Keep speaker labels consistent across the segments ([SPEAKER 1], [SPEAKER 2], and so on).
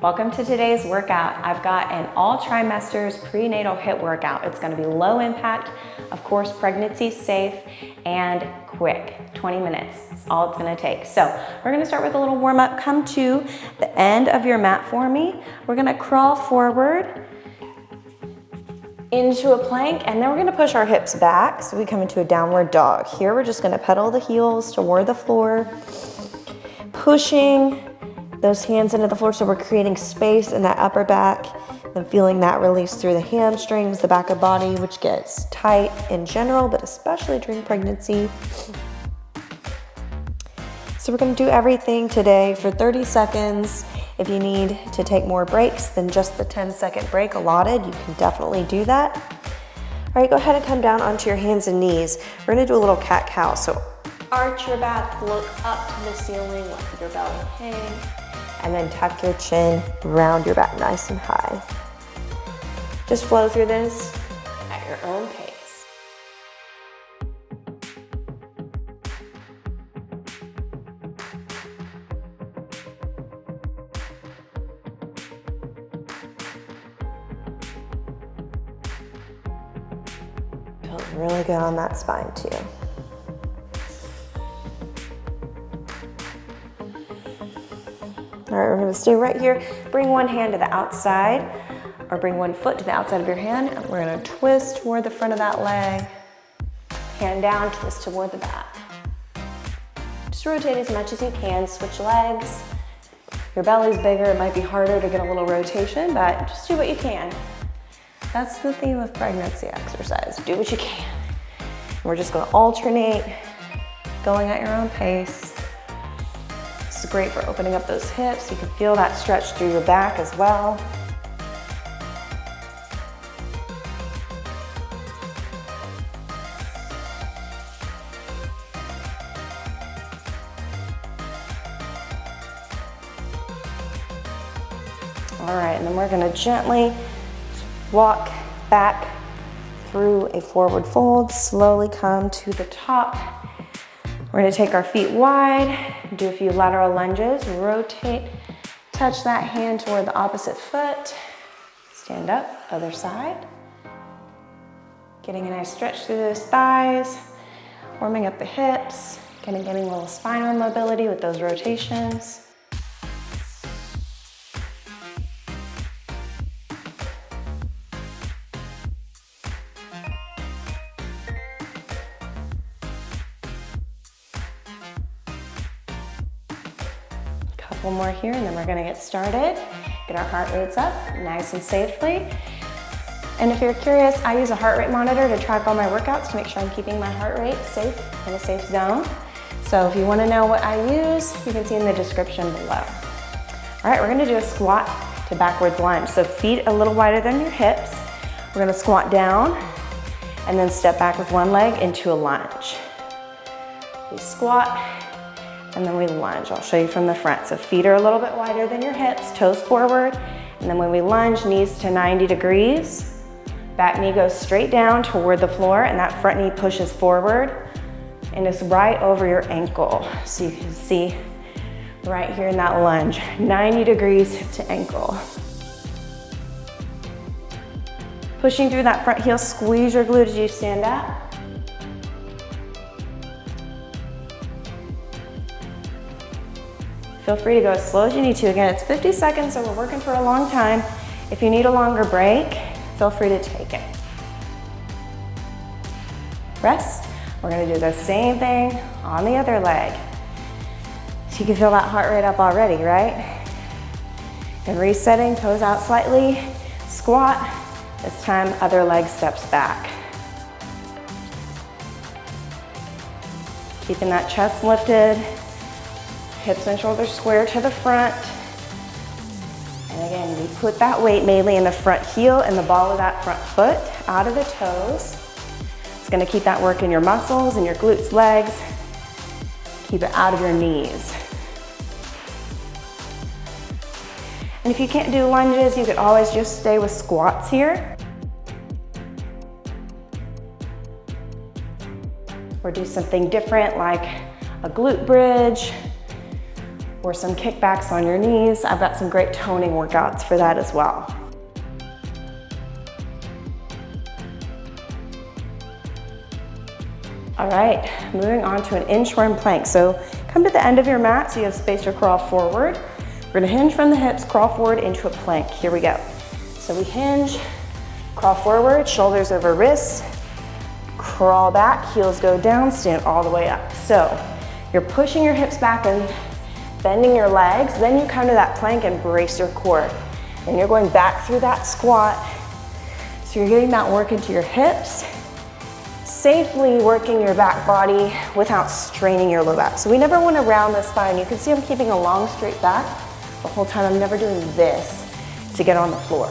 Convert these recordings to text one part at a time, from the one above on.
[SPEAKER 1] Welcome to today's workout. I've got an all trimesters prenatal HIIT workout. It's going to be low impact, of course, pregnancy safe and quick. 20 minutes is all it's going to take. So we're going to start with a little warm up. Come to the end of your mat for me. We're going to crawl forward into a plank, and then we're going to push our hips back so we come into a downward dog. Here we're just going to pedal the heels toward the floor, pushing those hands into the floor so we're creating space in that upper back and feeling that release through the hamstrings, the back of body, which gets tight in general, but especially during pregnancy. So we're going to do everything today for 30 seconds. If you need to take more breaks than just the 10-second break allotted, you can definitely do that. All right, go ahead and come down onto your hands and knees. We're going to do a little cat-cow. So arch your back, look up to the ceiling, let your belly hang, and then tuck your chin, round your back nice and high. Just flow through this at your own pace. Feels really good on that spine too. All right, we're gonna stay right here. Bring one hand to the outside, or bring one foot to the outside of your hand. And we're gonna twist toward the front of that leg. Hand down, twist toward the back. Just rotate as much as you can, switch legs. Your belly's bigger, it might be harder to get a little rotation, but just do what you can. That's the theme of pregnancy exercise, do what you can. We're just gonna alternate, going at your own pace. This is great for opening up those hips. You can feel that stretch through your back as well. All right, and then we're gonna gently walk back through a forward fold, slowly come to the top. We're gonna take our feet wide, do a few lateral lunges, rotate, touch that hand toward the opposite foot, stand up, other side. Getting a nice stretch through those thighs, warming up the hips, getting a little spinal mobility with those rotations. Couple more here, and then we're gonna get started. Get our heart rates up nice and safely. And if you're curious, I use a heart rate monitor to track all my workouts to make sure I'm keeping my heart rate safe in a safe zone. So if you wanna know what I use, you can see in the description below. All right, we're gonna do a squat to backwards lunge. So feet a little wider than your hips. We're gonna squat down and then step back with one leg into a lunge. We squat, and then we lunge. I'll show you from the front. So feet are a little bit wider than your hips, toes forward. And then when we lunge, knees to 90 degrees. Back knee goes straight down toward the floor, and that front knee pushes forward and is right over your ankle. So you can see right here in that lunge, 90 degrees hip to ankle. Pushing through that front heel, squeeze your glute as you stand up. Feel free to go as slow as you need to. Again, it's 50 seconds, so we're working for a long time. If you need a longer break, feel free to take it. Rest. We're gonna do the same thing on the other leg. So you can feel that heart rate up already, right? And resetting, toes out slightly, squat. This time, other leg steps back. Keeping that chest lifted. Hips and shoulders square to the front. And again, we put that weight mainly in the front heel and the ball of that front foot, out of the toes. It's gonna keep that work in your muscles and your glutes, legs. Keep it out of your knees. And if you can't do lunges, you could always just stay with squats here. Or do something different like a glute bridge, or some kickbacks on your knees. I've got some great toning workouts for that as well. All right, moving on to an inchworm plank. So come to the end of your mat so you have space to crawl forward. We're gonna hinge from the hips, crawl forward into a plank. Here we go. So we hinge, crawl forward, shoulders over wrists, crawl back, heels go down, stand all the way up. So you're pushing your hips back and bending your legs, then you come to that plank and brace your core. And you're going back through that squat. So you're getting that work into your hips, safely working your back body without straining your low back. So we never want to round the spine. You can see I'm keeping a long straight back the whole time. I'm never doing this to get on the floor.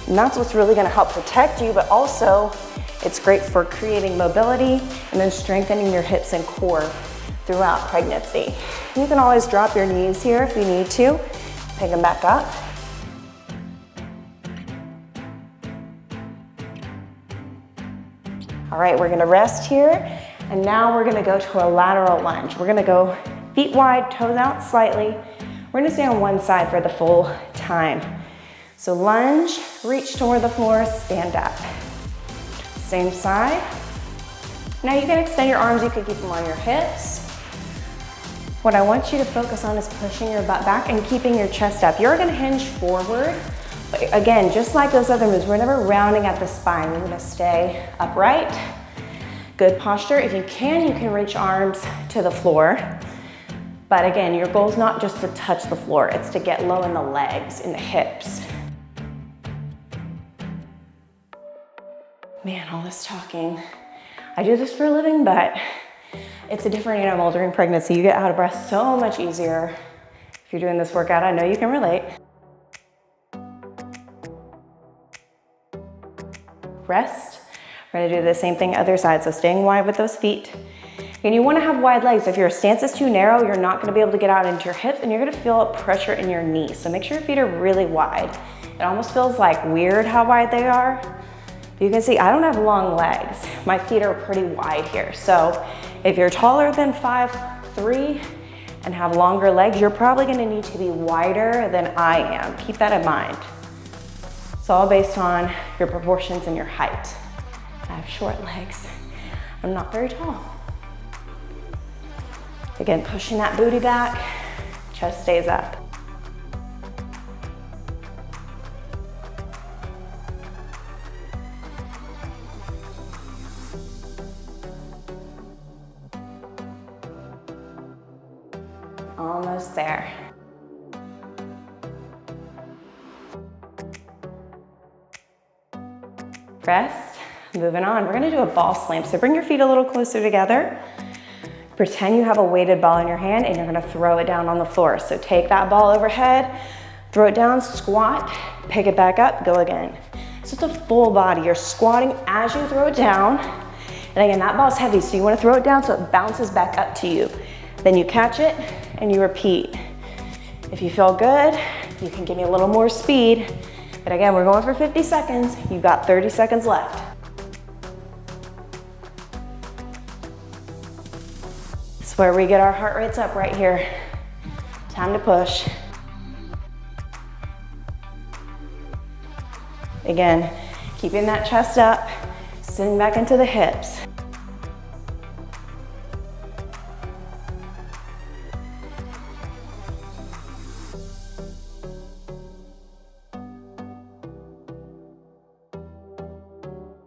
[SPEAKER 1] And that's what's really going to help protect you, but also it's great for creating mobility and then strengthening your hips and core throughout pregnancy. You can always drop your knees here if you need to, pick them back up. All right, we're gonna rest here, and now we're gonna go to a lateral lunge. We're gonna go feet wide, toes out slightly. We're gonna stay on one side for the full time. So lunge, reach toward the floor, stand up. Same side. Now you can extend your arms, you can keep them on your hips. What I want you to focus on is pushing your butt back and keeping your chest up. You're gonna hinge forward. But again, just like those other moves, we're never rounding at the spine. We're gonna stay upright. Good posture. If you can reach arms to the floor. But again, your goal is not just to touch the floor, it's to get low in the legs, in the hips. Man, all this talking. I do this for a living, but it's a different animal during pregnancy. You get out of breath so much easier if you're doing this workout. I know you can relate. Rest. We're gonna do the same thing other side, so staying wide with those feet. And you wanna have wide legs. If your stance is too narrow, you're not gonna be able to get out into your hips and you're gonna feel pressure in your knees. So make sure your feet are really wide. It almost feels like weird how wide they are. You can see I don't have long legs. My feet are pretty wide here. So if you're taller than 5'3" and have longer legs, you're probably gonna need to be wider than I am. Keep that in mind. It's all based on your proportions and your height. I have short legs. I'm not very tall. Again, pushing that booty back, chest stays up. Almost there. Rest, moving on. We're gonna do a ball slam. So bring your feet a little closer together. Pretend you have a weighted ball in your hand and you're gonna throw it down on the floor. So take that ball overhead, throw it down, squat, pick it back up, go again. So it's a full body. You're squatting as you throw it down. And again, that ball's heavy, so you wanna throw it down so it bounces back up to you. Then you catch it and you repeat. If you feel good, you can give me a little more speed. But again, we're going for 50 seconds. You've got 30 seconds left. This is where we get our heart rates up right here. Time to push. Again, keeping that chest up, sitting back into the hips.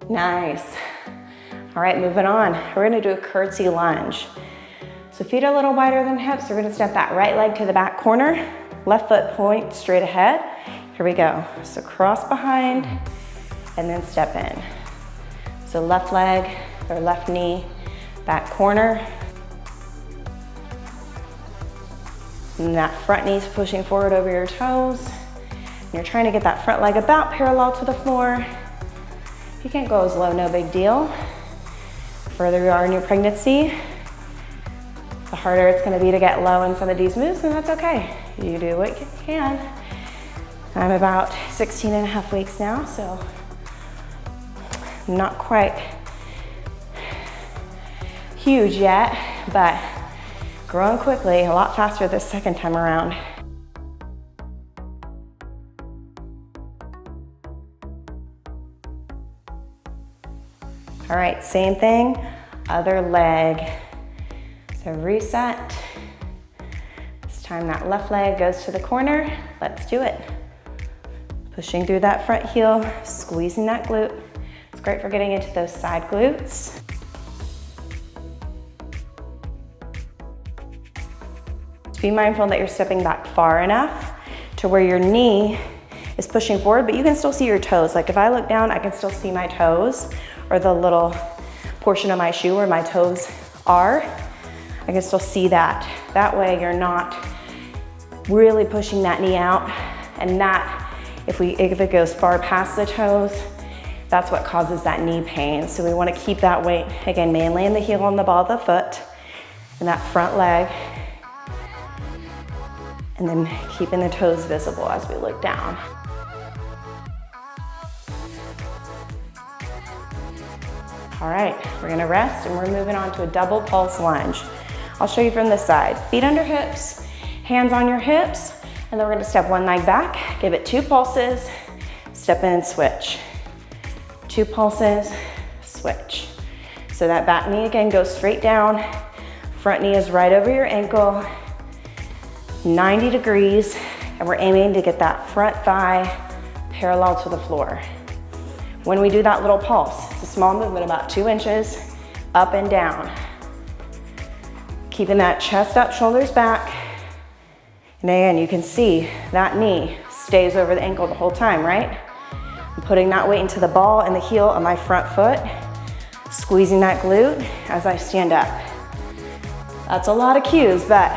[SPEAKER 1] Nice. All right, moving on. We're gonna do a curtsy lunge. So feet are a little wider than hips. We're gonna step that right leg to the back corner, left foot point straight ahead. Here we go. So cross behind and then step in. So left leg or left knee, back corner. And that front knee's pushing forward over your toes. And you're trying to get that front leg about parallel to the floor. If you can't go as low, no big deal. The further you are in your pregnancy, the harder it's gonna be to get low in some of these moves, and that's okay. You do what you can. I'm about 16 and a half weeks now, so not quite huge yet, but growing quickly, a lot faster this second time around. All right, same thing, other leg. So reset. This time that left leg goes to the corner. Let's do it. Pushing through that front heel, squeezing that glute. It's great for getting into those side glutes. Be mindful that you're stepping back far enough to where your knee is pushing forward, but you can still see your toes. Like if I look down, I can still see my toes, or the little portion of my shoe where my toes are. I can still see that. That way you're not really pushing that knee out, and that, if it goes far past the toes, that's what causes that knee pain. So we want to keep that weight, again, mainly in the heel on the ball of the foot, and that front leg, and then keeping the toes visible as we look down. All right, we're gonna rest and we're moving on to a double pulse lunge. I'll show you from this side. Feet under hips, hands on your hips, and then we're gonna step one leg back, give it 2 pulses, step in and switch. 2 pulses, switch. So that back knee again goes straight down, front knee is right over your ankle, 90 degrees, and we're aiming to get that front thigh parallel to the floor. When we do that little pulse, it's a small movement, about 2 inches, up and down. Keeping that chest up, shoulders back. And again, you can see that knee stays over the ankle the whole time, right? I'm putting that weight into the ball and the heel of my front foot, squeezing that glute as I stand up. That's a lot of cues, but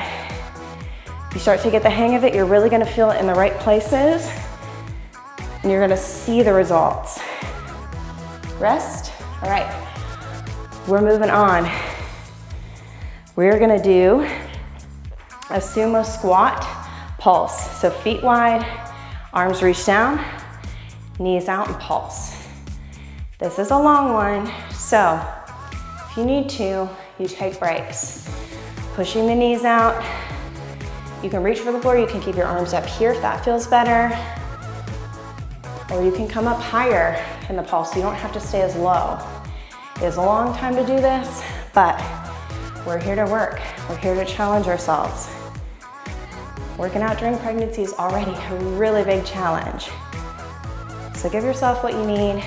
[SPEAKER 1] if you start to get the hang of it, you're really gonna feel it in the right places, and you're gonna see the results. Rest. All right, we're moving on. We're gonna do a sumo squat pulse. So feet wide, arms reach down, knees out and pulse. This is a long one, so if you need to, you take breaks. Pushing the knees out. You can reach for the floor, you can keep your arms up here if that feels better. Or you can come up higher in the pulse. You don't have to stay as low. It is a long time to do this, but we're here to work. We're here to challenge ourselves. Working out during pregnancy is already a really big challenge. So give yourself what you need.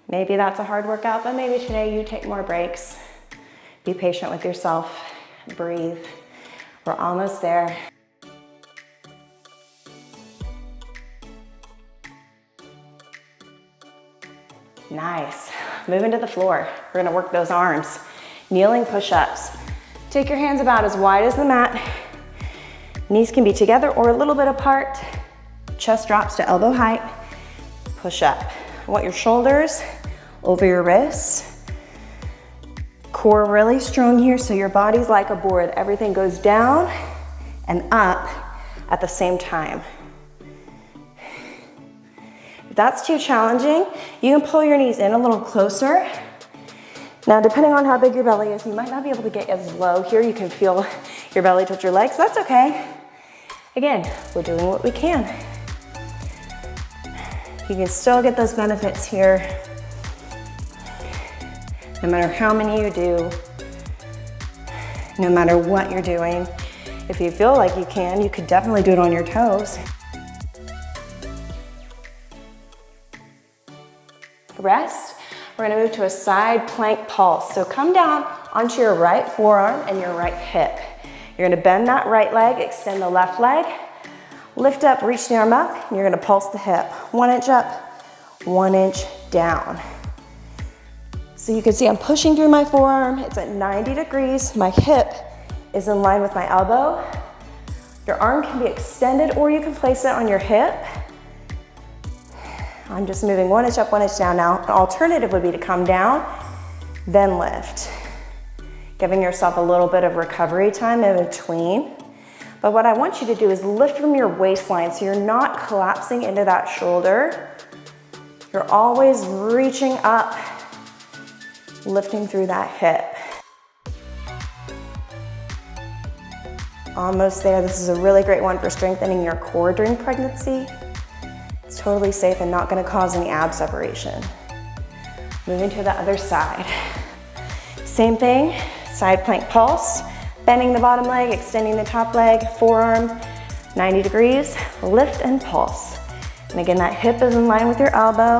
[SPEAKER 1] Maybe that's a hard workout, but maybe today you take more breaks. Be patient with yourself. Breathe. We're almost there. Nice. Moving to the floor. We're gonna work those arms. Kneeling push-ups. Take your hands about as wide as the mat. Knees can be together or a little bit apart. Chest drops to elbow height. Push up. I want your shoulders over your wrists. Core really strong here, so your body's like a board. Everything goes down and up at the same time. If that's too challenging, you can pull your knees in a little closer. Now, depending on how big your belly is, you might not be able to get as low here. You can feel your belly touch your legs. That's okay. Again, we're doing what we can. You can still get those benefits here, no matter how many you do, no matter what you're doing. If you feel like you could definitely do it on your toes. Rest. We're gonna move to a side plank pulse. So come down onto your right forearm and your right hip. You're gonna bend that right leg, extend the left leg, lift up, reach the arm up, and you're gonna pulse the hip. 1 inch up, 1 inch down. So you can see I'm pushing through my forearm. It's at 90 degrees. My hip is in line with my elbow. Your arm can be extended or you can place it on your hip. I'm just moving 1 inch up, 1 inch down now. An alternative would be to come down, then lift. Giving yourself a little bit of recovery time in between. But what I want you to do is lift from your waistline so you're not collapsing into that shoulder. You're always reaching up, lifting through that hip. Almost there. This is a really great one for strengthening your core during pregnancy. It's totally safe and not going to cause any ab separation. Moving to the other side. Same thing, side plank pulse, bending the bottom leg, extending the top leg, forearm, 90 degrees, lift and pulse. And again, that hip is in line with your elbow.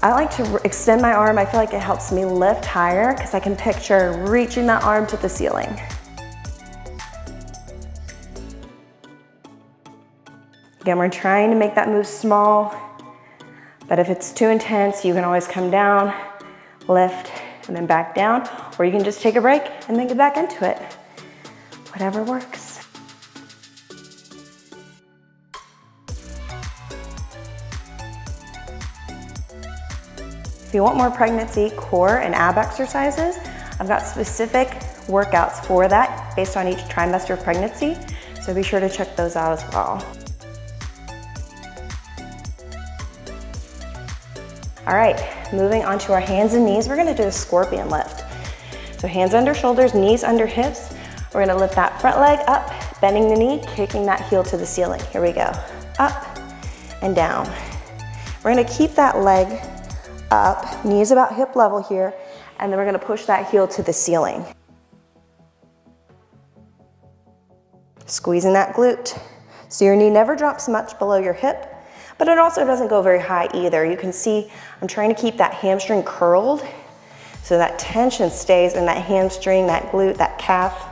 [SPEAKER 1] I like to extend my arm. I feel like it helps me lift higher because I can picture reaching that arm to the ceiling. Again, we're trying to make that move small, but if it's too intense, you can always come down, lift, and then back down, or you can just take a break and then get back into it. Whatever works. If you want more pregnancy core and ab exercises, I've got specific workouts for that based on each trimester of pregnancy, so be sure to check those out as well. All right, moving on to our hands and knees, we're gonna do a scorpion lift. So hands under shoulders, knees under hips. We're gonna lift that front leg up, bending the knee, kicking that heel to the ceiling. Here we go, up and down. We're gonna keep that leg up, knees about hip level here, and then we're gonna push that heel to the ceiling. Squeezing that glute. So your knee never drops much below your hip, but it also doesn't go very high either. You can see I'm trying to keep that hamstring curled so that tension stays in that hamstring, that glute, that calf.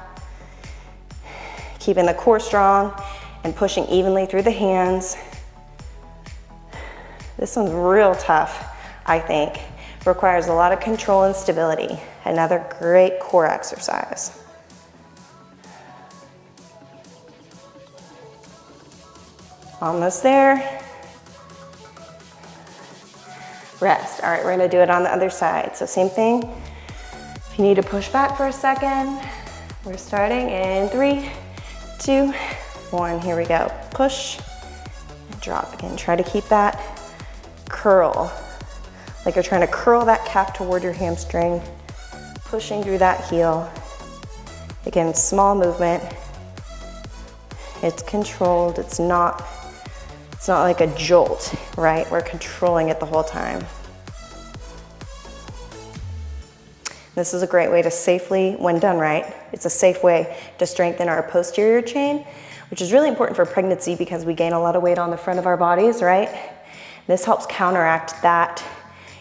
[SPEAKER 1] Keeping the core strong and pushing evenly through the hands. This one's real tough, I think. Requires a lot of control and stability. Another great core exercise. Almost there. Rest. All right, we're gonna do it on the other side. So same thing. If you need to push back for a second, we're starting in 3, 2, 1. Here we go. Push and drop again. Try to keep that curl. Like you're trying to curl that calf toward your hamstring, pushing through that heel. Again, small movement. It's controlled. It's not like a jolt, right? We're controlling it the whole time. This is a great way to safely, when done right, it's a safe way to strengthen our posterior chain, which is really important for pregnancy because we gain a lot of weight on the front of our bodies, right? This helps counteract that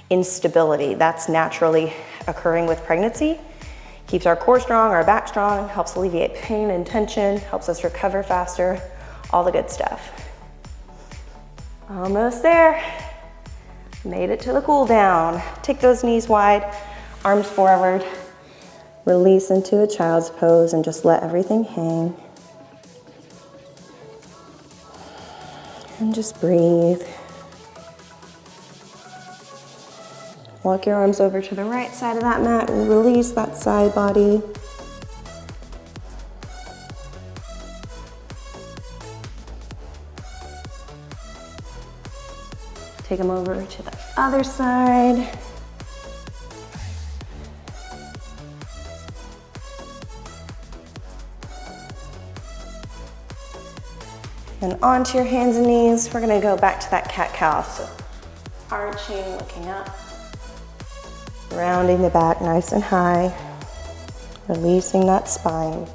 [SPEAKER 1] instability that's naturally occurring with pregnancy. Keeps our core strong, our back strong, helps alleviate pain and tension, helps us recover faster, all the good stuff. Almost there. Made it to the cool down. Take those knees wide, arms forward, release into a child's pose and just let everything hang. And just breathe. Walk your arms over to the right side of that mat and release that side body. Take them over to the other side. And onto your hands and knees. We're gonna go back to that cat-cow. So arching, looking up. Rounding the back nice and high. Releasing that spine.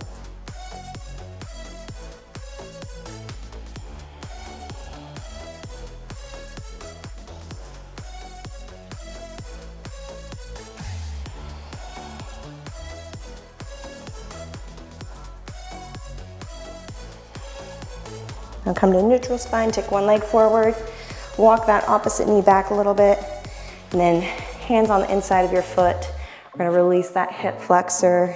[SPEAKER 1] Now come to neutral spine, take one leg forward, walk that opposite knee back a little bit, and then hands on the inside of your foot. We're gonna release that hip flexor.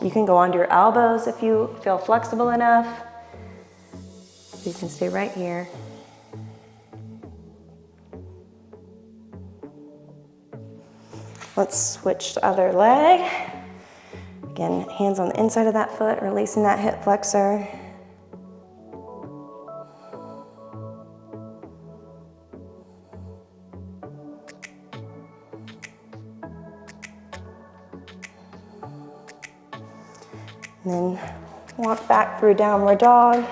[SPEAKER 1] You can go onto your elbows if you feel flexible enough. You can stay right here. Let's switch to other leg. Again, hands on the inside of that foot, releasing that hip flexor. And then walk back through downward dog.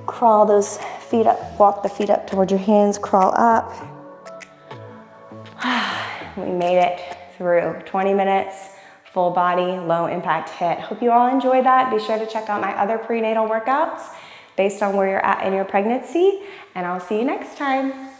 [SPEAKER 1] Crawl those feet up, walk the feet up towards your hands, crawl up. We made it through 20 minutes, full body, low impact HIIT. Hope you all enjoyed that. Be sure to check out my other prenatal workouts based on where you're at in your pregnancy, and I'll see you next time.